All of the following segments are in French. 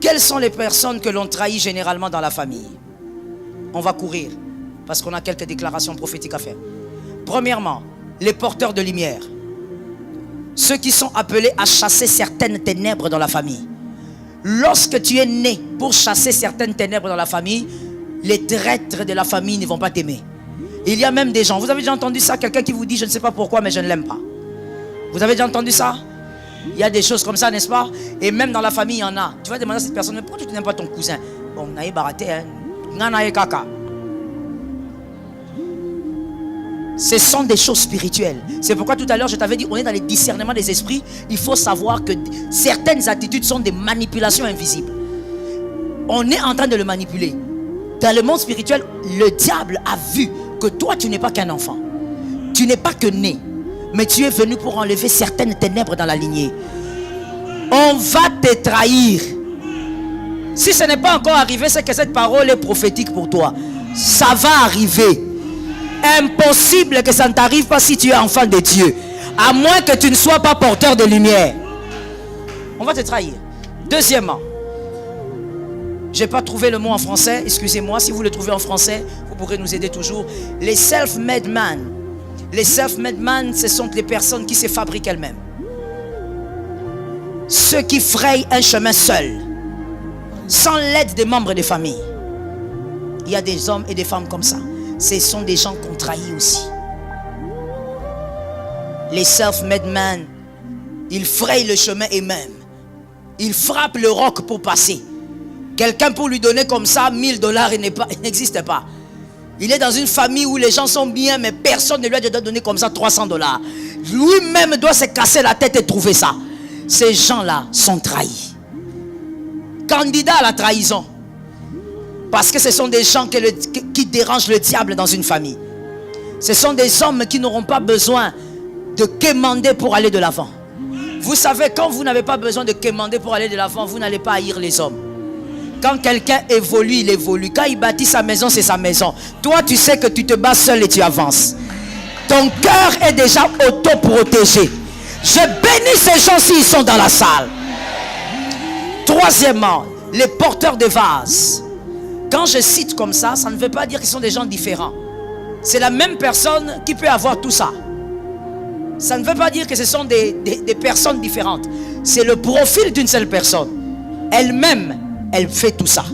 Quelles sont les personnes que l'on trahit généralement dans la famille? On va courir parce qu'on a quelques déclarations prophétiques à faire. Premièrement, les porteurs de lumière. Ceux qui sont appelés à chasser certaines ténèbres dans la famille. Lorsque tu es né pour chasser certaines ténèbres dans la famille, les traîtres de la famille ne vont pas t'aimer. Il y a même des gens, vous avez déjà entendu ça, quelqu'un qui vous dit je ne sais pas pourquoi mais je ne l'aime pas. Vous avez déjà entendu ça? Il y a des choses comme ça, n'est-ce pas? Et même dans la famille, il y en a. Tu vas demander à cette personne, mais pourquoi tu n'aimes pas ton cousin? Bon, on a baraté, hein. Kaka. Ce sont des choses spirituelles. C'est pourquoi tout à l'heure je t'avais dit, on est dans les discernements des esprits. Il faut savoir que certaines attitudes sont des manipulations invisibles. On est en train de le manipuler. Dans le monde spirituel, le diable a vu que toi tu n'es pas qu'un enfant. Tu n'es pas que né. Mais tu es venu pour enlever certaines ténèbres dans la lignée. On va te trahir. Si ce n'est pas encore arrivé, c'est que cette parole est prophétique pour toi. Ça va arriver. Impossible que ça ne t'arrive pas si tu es enfant de Dieu. À moins que tu ne sois pas porteur de lumière. On va te trahir. Deuxièmement, je n'ai pas trouvé le mot en français. Excusez-moi, si vous le trouvez en français, vous pourrez nous aider toujours. Les self-made man. Les self-made man, ce sont les personnes qui se fabriquent elles-mêmes. Ceux qui frayent un chemin seuls, sans l'aide des membres de famille. Il y a des hommes et des femmes comme ça. Ce sont des gens qu'on trahit aussi. Les self-made man, ils frayent le chemin eux-mêmes. Ils frappent le roc pour passer. Quelqu'un pour lui donner comme ça $1000, il n'existe pas. Il est dans une famille où les gens sont bien, mais personne ne lui a donné comme ça $300. Lui-même doit se casser la tête et trouver ça. Ces gens-là sont trahis. Candidats à la trahison. Parce que ce sont des gens qui dérangent le diable dans une famille. Ce sont des hommes qui n'auront pas besoin de quémander pour aller de l'avant. Vous savez, quand vous n'avez pas besoin de quémander pour aller de l'avant, vous n'allez pas haïr les hommes. Quand quelqu'un évolue, il évolue. Quand il bâtit sa maison, c'est sa maison. Toi, tu sais que tu te bats seul et tu avances. Ton cœur est déjà auto-protégé. Je bénis ces gens s'ils sont dans la salle. Troisièmement, les porteurs de vases. Quand je cite comme ça, ça ne veut pas dire qu'ils sont des gens différents. C'est la même personne qui peut avoir tout ça. Ça ne veut pas dire que ce sont des personnes différentes. C'est le profil d'une seule personne. Elle-même, elle fait tout ça.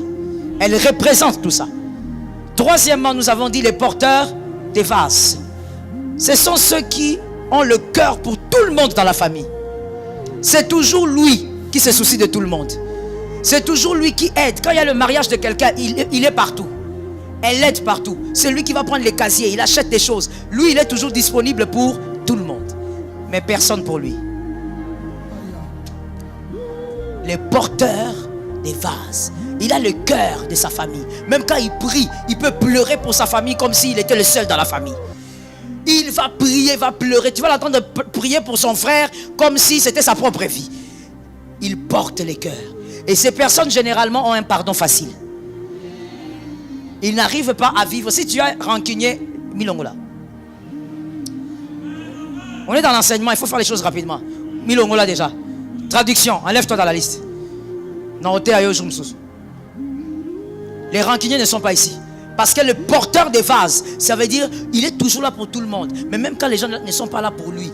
Elle représente tout ça. Troisièmement, nous avons dit les porteurs des vases. Ce sont ceux qui ont le cœur pour tout le monde dans la famille. C'est toujours lui qui se soucie de tout le monde. C'est toujours lui qui aide. Quand il y a le mariage de quelqu'un, il est partout. Elle l'aide partout. C'est lui qui va prendre les casiers. Il achète des choses. Lui, il est toujours disponible pour tout le monde. Mais personne pour lui. Les porteurs des vases. Il a le cœur de sa famille. Même quand il prie, il peut pleurer pour sa famille comme s'il était le seul dans la famille. Il va prier, va pleurer. Tu vas l'entendre prier pour son frère comme si c'était sa propre vie. Il porte les cœurs. Et ces personnes généralement ont un pardon facile. Ils n'arrivent pas à vivre. Si tu es rancunier, Milongola. On est dans l'enseignement, il faut faire les choses rapidement. Milongola déjà. Traduction, enlève-toi dans la liste. Les rancuniers ne sont pas ici. Parce que le porteur des vases, ça veut dire il est toujours là pour tout le monde. Mais même quand les gens ne sont pas là pour lui,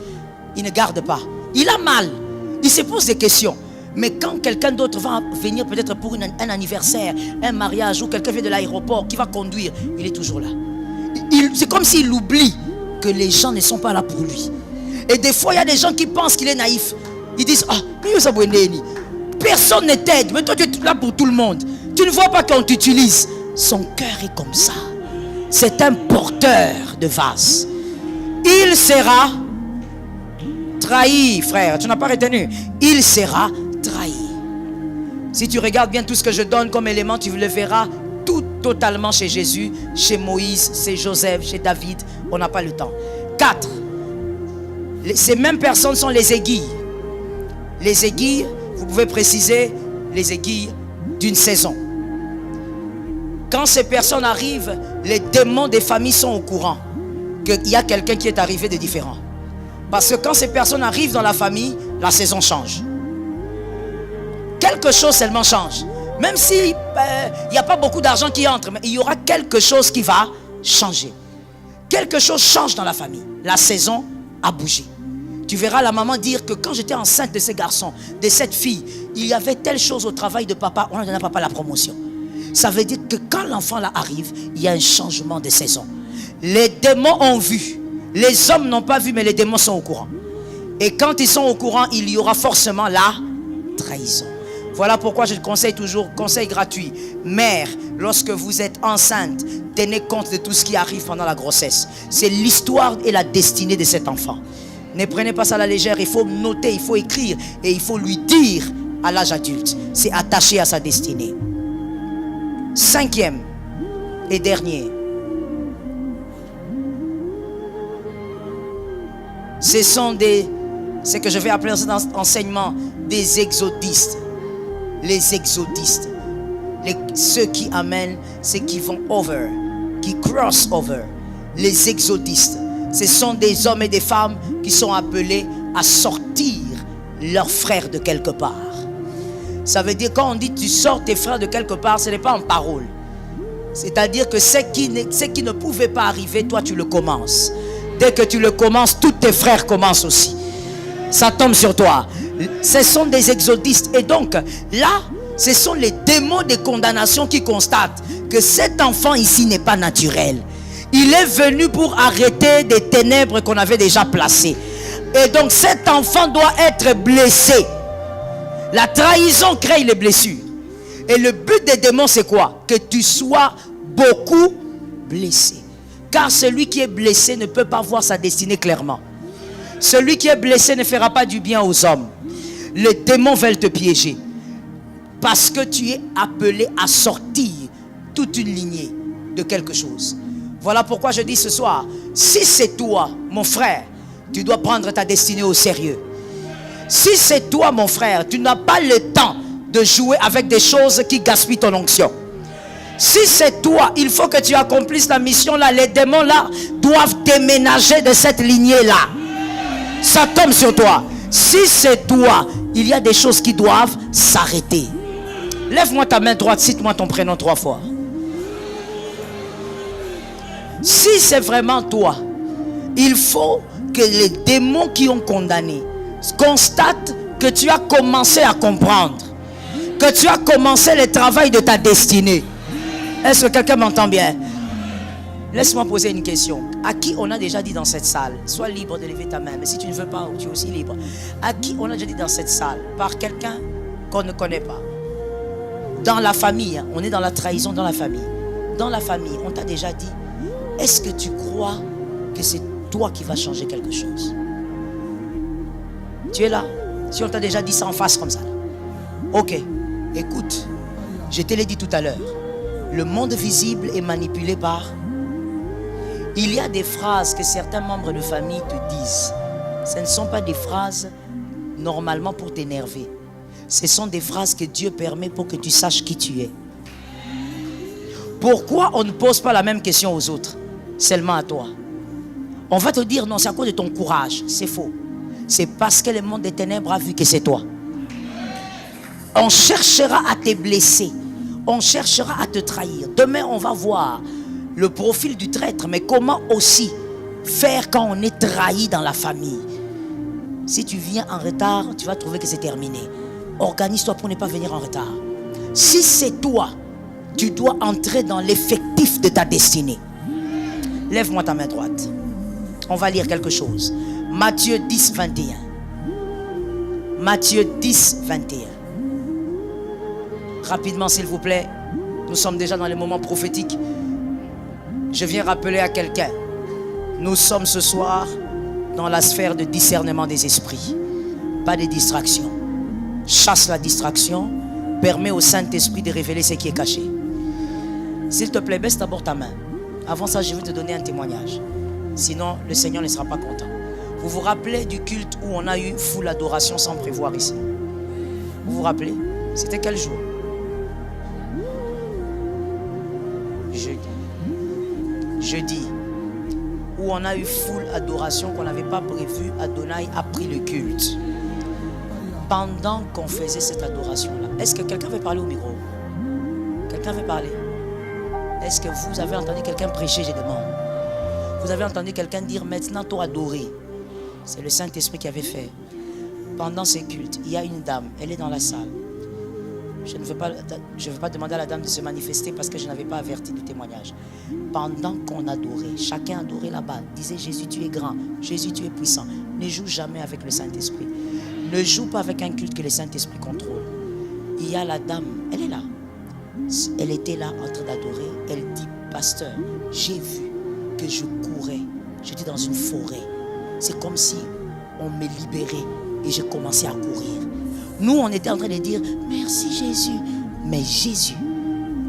il ne garde pas. Il a mal. Il se pose des questions. Mais quand quelqu'un d'autre va venir peut-être pour un anniversaire, un mariage, ou quelqu'un vient de l'aéroport qui va conduire, il est toujours là. C'est comme s'il oublie que les gens ne sont pas là pour lui. Et des fois, il y a des gens qui pensent qu'il est naïf. Ils disent, personne ne t'aide, mais toi tu es là pour tout le monde. Tu ne vois pas qu'on t'utilise. Son cœur est comme ça. C'est un porteur de vase. Il sera trahi, frère. Tu n'as pas retenu. Il sera trahi. Si tu regardes bien tout ce que je donne comme élément, tu le verras tout totalement chez Jésus, chez Moïse, chez Joseph, chez David. On n'a pas le temps. 4. Ces mêmes personnes sont les aiguilles. Les aiguilles, vous pouvez préciser, les aiguilles d'une saison. Quand ces personnes arrivent, les démons des familles sont au courant qu'il y a quelqu'un qui est arrivé de différent. Parce que quand ces personnes arrivent dans la famille, la saison change. Quelque chose seulement change. Même si il n'y a pas beaucoup d'argent qui entre, mais il y aura quelque chose qui va changer. Quelque chose change dans la famille. La saison a bougé. Tu verras la maman dire que quand j'étais enceinte de ces garçons, de cette fille, il y avait telle chose au travail de papa, on a donné à papa la promotion. Ça veut dire que quand l'enfant là arrive, il y a un changement de saison. Les démons ont vu. Les hommes n'ont pas vu, mais les démons sont au courant. Et quand ils sont au courant, il y aura forcément la trahison. Voilà pourquoi je te conseille toujours, conseil gratuit. Mère, lorsque vous êtes enceinte, tenez compte de tout ce qui arrive pendant la grossesse. C'est l'histoire et la destinée de cet enfant. Ne prenez pas ça à la légère, il faut noter, il faut écrire et il faut lui dire à l'âge adulte. C'est attaché à sa destinée. 5e et dernier. Ce sont ce que je vais appeler dans cet enseignement des exodistes. Les exodistes. Ceux qui amènent, ceux qui vont over, qui cross over. Les exodistes. Ce sont des hommes et des femmes qui sont appelés à sortir leurs frères de quelque part. Ça veut dire quand on dit tu sors tes frères de quelque part, ce n'est pas en parole. C'est-à-dire que ce qui ne pouvait pas arriver, toi tu le commences. Dès que tu le commences, tous tes frères commencent aussi. Ça tombe sur toi. Ce sont des exodistes. Et donc là, ce sont les démons de condamnation qui constatent que cet enfant ici n'est pas naturel. Il est venu pour arrêter des ténèbres qu'on avait déjà placées. Et donc cet enfant doit être blessé. La trahison crée les blessures. Et le but des démons c'est quoi? Que tu sois beaucoup blessé. Car celui qui est blessé ne peut pas voir sa destinée clairement. Celui qui est blessé ne fera pas du bien aux hommes. Les démons veulent te piéger. Parce que tu es appelé à sortir toute une lignée de quelque chose. Voilà pourquoi je dis ce soir, si c'est toi, mon frère, tu dois prendre ta destinée au sérieux. Si c'est toi, mon frère, tu n'as pas le temps de jouer avec des choses qui gaspillent ton onction. Si c'est toi, il faut que tu accomplisses la mission là. Les démons là doivent déménager de cette lignée là. Ça tombe sur toi. Si c'est toi, il y a des choses qui doivent s'arrêter. Lève-moi ta main droite, cite-moi ton prénom 3 fois. Si c'est vraiment toi, il faut que les démons qui ont condamné constatent que tu as commencé à comprendre, que tu as commencé le travail de ta destinée. Est-ce que quelqu'un m'entend bien? Laisse-moi poser une question. À qui on a déjà dit dans cette salle, sois libre de lever ta main, mais si tu ne veux pas, tu es aussi libre. À qui on a déjà dit dans cette salle, par quelqu'un qu'on ne connaît pas? Dans la famille, on est dans la trahison dans la famille. Dans la famille, on t'a déjà dit, est-ce que tu crois que c'est toi qui vas changer quelque chose? Tu es là? Si on t'a déjà dit ça en face comme ça. Ok, écoute, je te l'ai dit tout à l'heure. Le monde visible est manipulé par... Il y a des phrases que certains membres de famille te disent. Ce ne sont pas des phrases normalement pour t'énerver. Ce sont des phrases que Dieu permet pour que tu saches qui tu es. Pourquoi on ne pose pas la même question aux autres? Seulement à toi. On va te dire non, c'est à cause de ton courage. C'est faux. C'est parce que le monde des ténèbres a vu que c'est toi. On cherchera à te blesser. On cherchera à te trahir. Demain, on va voir le profil du traître, mais comment aussi faire quand on est trahi dans la famille. Si tu viens en retard, tu vas trouver que c'est terminé. Organise-toi pour ne pas venir en retard. Si c'est toi, tu dois entrer dans l'effectif de ta destinée. Lève-moi ta main droite. On va lire quelque chose. Matthieu 10, 21. Matthieu 10, 21. Rapidement, s'il vous plaît. Nous sommes déjà dans les moments prophétiques. Je viens rappeler à quelqu'un. Nous sommes ce soir dans la sphère de discernement des esprits. Pas de distraction. Chasse la distraction. Permet au Saint-Esprit de révéler ce qui est caché. S'il te plaît, baisse d'abord ta main. Avant ça, je vais te donner un témoignage. Sinon, le Seigneur ne sera pas content. Vous vous rappelez du culte où on a eu full adoration sans prévoir ici? Vous vous rappelez? C'était quel jour? Jeudi. Où on a eu full adoration qu'on n'avait pas prévu. Adonai a pris le culte. Pendant qu'on faisait cette adoration-là, est-ce que quelqu'un veut parler au micro? Quelqu'un veut parler? Est-ce que vous avez entendu quelqu'un prêcher, je demande? Vous avez entendu quelqu'un dire maintenant toi adorer? C'est le Saint-Esprit qui avait fait. Pendant ces cultes, il y a une dame, elle est dans la salle. Je ne veux pas demander à la dame de se manifester parce que je n'avais pas averti du témoignage. Pendant qu'on adorait, chacun adorait là-bas, disait Jésus tu es grand, Jésus tu es puissant. Ne joue jamais avec le Saint-Esprit. Ne joue pas avec un culte que le Saint-Esprit contrôle. Il y a la dame, elle est là. Elle était là en train d'adorer. Elle dit, pasteur, j'ai vu que je courais. J'étais dans une forêt. C'est comme si on me libérait et j'ai commencé à courir. Nous, on était en train de dire, merci Jésus. Mais Jésus,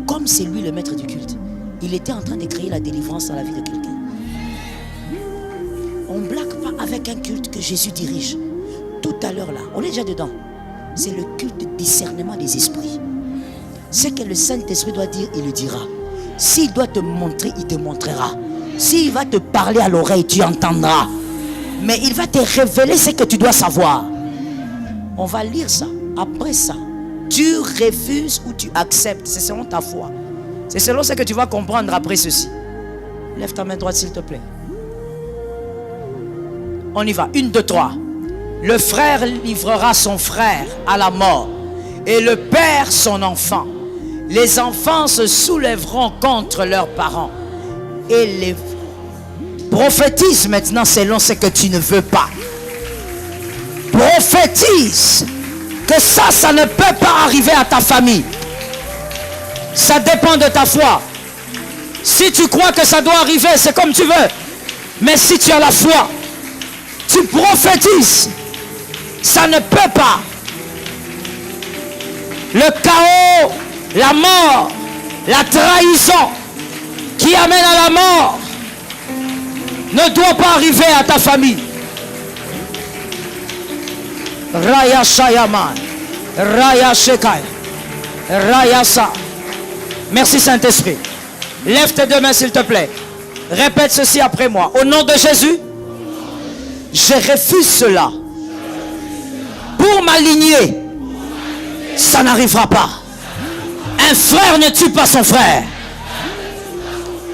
comme c'est lui le maître du culte, il était en train de créer la délivrance dans la vie de quelqu'un. On ne blague pas avec un culte que Jésus dirige. Tout à l'heure là, on est déjà dedans. C'est le culte de discernement des esprits. Ce que le Saint-Esprit doit dire, il le dira. S'il doit te montrer, il te montrera. S'il va te parler à l'oreille, tu entendras. Mais il va te révéler ce que tu dois savoir. On va lire ça. Après ça, tu refuses ou tu acceptes. C'est selon ta foi. C'est selon ce que tu vas comprendre après ceci. Lève ta main droite s'il te plaît. On y va. 1, 2, 3. Le frère livrera son frère à la mort et le père son enfant. Les enfants se soulèveront contre leurs parents et les prophétise maintenant selon ce que tu ne veux pas. Prophétise que ça ne peut pas arriver à ta famille. Ça dépend de ta foi. Si tu crois que ça doit arriver, c'est comme tu veux. Mais si tu as la foi, tu prophétises. Ça ne peut pas. Le chaos, la mort, la trahison qui amène à la mort ne doit pas arriver à ta famille. Raya Shayaman, Raya Shekai, Raya Sa. Merci Saint-Esprit. Lève tes deux mains s'il te plaît. Répète ceci après moi. Au nom de Jésus, je refuse cela. Pour ma lignée, ça n'arrivera pas. Un frère ne tue pas son frère.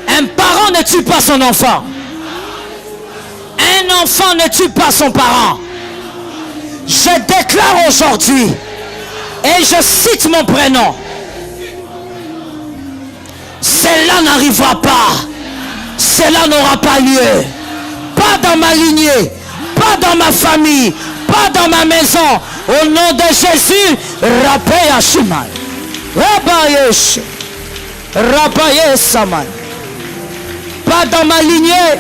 Un parent ne tue pas son enfant. Un enfant ne tue pas son parent. Je déclare aujourd'hui, et je cite mon prénom, cela n'arrivera pas. Cela n'aura pas lieu. Pas dans ma lignée, pas dans ma famille, pas dans ma maison. Au nom de Jésus, Rapaya Shiman. Rabayesh. Rabayesh Saman. Pas dans ma lignée.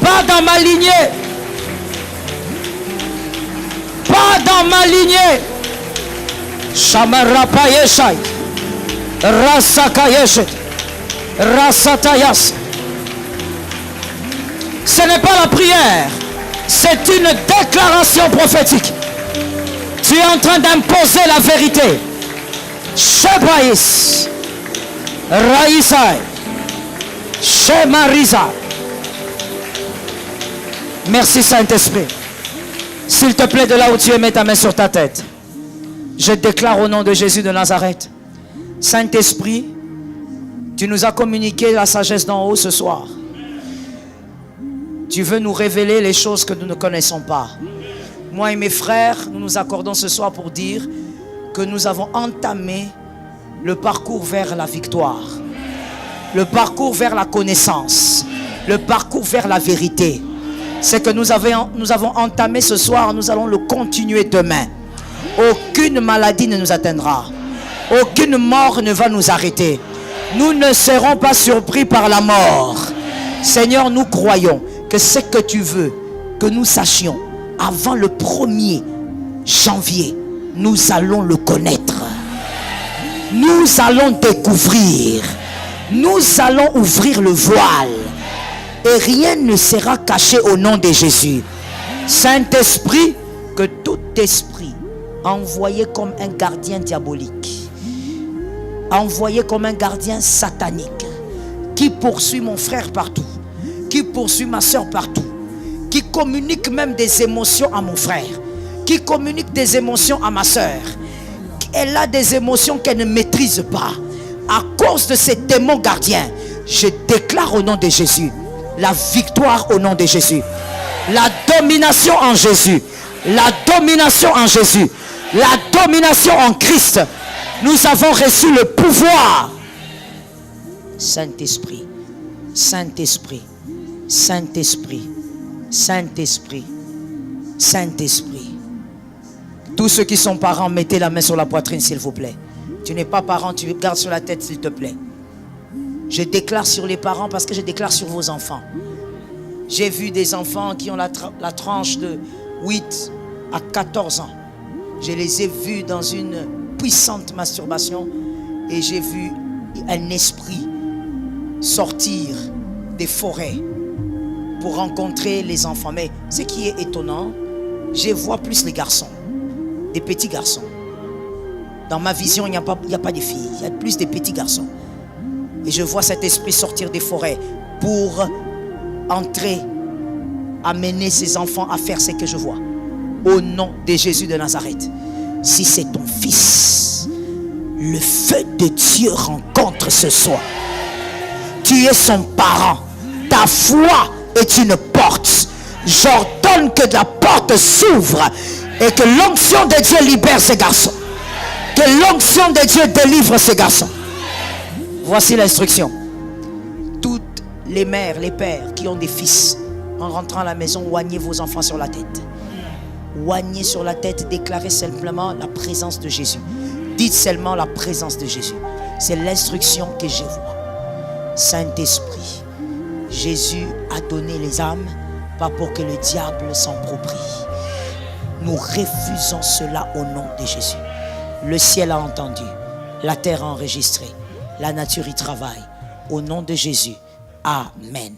Pas dans ma lignée. Pas dans ma lignée. Shamarapayeshai. Rasakayeshet. Rasatayas. Ce n'est pas la prière. C'est une déclaration prophétique. Tu es en train d'imposer la vérité. Shebaïs. Raïsai. Shemariza. Merci Saint-Esprit. S'il te plaît, de là où tu es, mets ta main sur ta tête. Je déclare au nom de Jésus de Nazareth. Saint-Esprit, tu nous as communiqué la sagesse d'en haut ce soir. Tu veux nous révéler les choses que nous ne connaissons pas. Moi et mes frères, nous nous accordons ce soir pour dire que nous avons entamé le parcours vers la victoire. Le parcours vers la connaissance. Le parcours vers la vérité. C'est que nous avons entamé ce soir, nous allons le continuer demain. Aucune maladie ne nous atteindra. Aucune mort ne va nous arrêter. Nous ne serons pas surpris par la mort. Seigneur, nous croyons que ce que tu veux que nous sachions avant le 1er janvier, nous allons le connaître. Nous allons découvrir. Nous allons ouvrir le voile. Et rien ne sera caché au nom de Jésus. Saint-Esprit, que tout esprit envoyé comme un gardien diabolique, envoyé comme un gardien satanique, qui poursuit mon frère partout, qui poursuit ma soeur partout, qui communique même des émotions à mon frère, qui communique des émotions à ma soeur, qu'elle a des émotions qu'elle ne maîtrise pas, à cause de ces démons gardiens, je déclare au nom de Jésus la victoire au nom de Jésus. La domination en Jésus. La domination en Jésus. La domination en Christ. Nous avons reçu le pouvoir. Saint-Esprit, Saint-Esprit, Saint-Esprit, Saint-Esprit, Saint-Esprit. Tous ceux qui sont parents, mettez la main sur la poitrine s'il vous plaît. Tu n'es pas parent, tu gardes sur la tête s'il te plaît. Je déclare sur les parents parce que je déclare sur vos enfants. J'ai vu des enfants qui ont la tranche de 8 à 14 ans. Je les ai vus dans une puissante masturbation et j'ai vu un esprit sortir des forêts pour rencontrer les enfants. Mais ce qui est étonnant, je vois plus les garçons, des petits garçons. Dans ma vision, il n'y a pas de filles, il y a plus des petits garçons. Et je vois cet esprit sortir des forêts pour entrer, amener ces enfants à faire ce que je vois. Au nom de Jésus de Nazareth. Si c'est ton fils, le feu de Dieu rencontre ce soir. Tu es son parent. Ta foi est une porte. J'ordonne que la porte s'ouvre et que l'onction de Dieu libère ces garçons. Que l'onction de Dieu délivre ces garçons. Voici l'instruction. Toutes les mères, les pères qui ont des fils, en rentrant à la maison, oignez vos enfants sur la tête. Oignez sur la tête, déclarez simplement la présence de Jésus. Dites seulement la présence de Jésus. C'est l'instruction que je vois. Saint-Esprit, Jésus a donné les âmes, pas pour que le diable s'approprie. Nous refusons cela au nom de Jésus. Le ciel a entendu, la terre a enregistré, la nature y travaille. Au nom de Jésus, Amen.